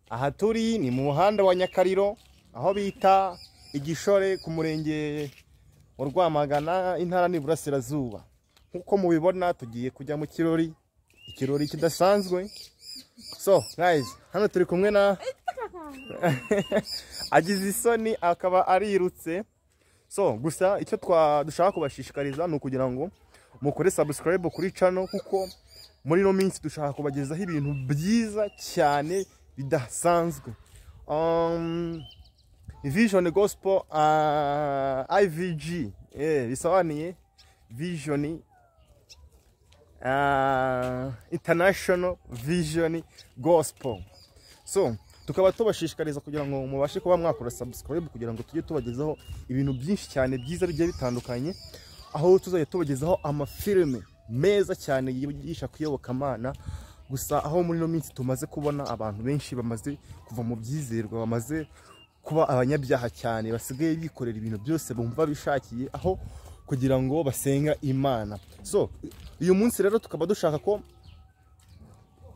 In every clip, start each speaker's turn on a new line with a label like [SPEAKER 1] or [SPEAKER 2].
[SPEAKER 1] Aha turi ni mu muhanda wa Nyakariro aho bita Igishore ku murenge wa Rwamagana intara n'Iburasirazuba. Nkuko mubibona tugiye kujya mu ikirori kidasanzwe. So guys, hano turi kumwe na agize isoni akaba arirutse. So gusa icyo dushaka kubashishikariza ni ukugira ngo mukore subscribe kuri channel, kuko muri no minsi dushaka kubagezaho ibintu byiza cyane bidasanzwe. Vision Gospel IVG bisobanuye Vision International Vision Gospel. So tukaba tubashishikariza kugira ngo mubashe kuba mwakora subscribe kugira ngo tujye tubagezaho ibintu byinshi cyane byiza bigiye bitandukanye, aho tuzajya tubagezaho amafilme meza cyane yigisha kuyobokamana. Gusa aho muri no minsi tumaze kubona abantu benshi bamaze kuva mu byizerwa, bamaze kuba abanyabyaha cyane, basigaye bikorera ibintu byose bumva bishakiye aho kugira ngo basenga Imana. So uyu munsi rero tukaba dushaka ko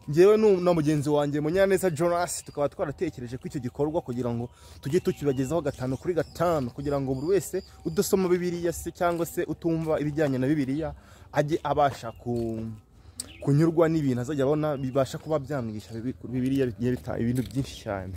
[SPEAKER 1] ngewe na mugenzi wanjye Munyaneza Jonas tukaba twaratekereje ko icyo gikorwa kugira ngo tujye tukibagezaho 5 kuri 5, kugira ngo buri wese udasoma Bibiliya se cyangwa se utumva ibijyanye na Bibiliya ajye abasha kunyurwa n'ibintu azajya abona bibasha kuba byamwigisha Bibiliya ibintu byinshi cyane.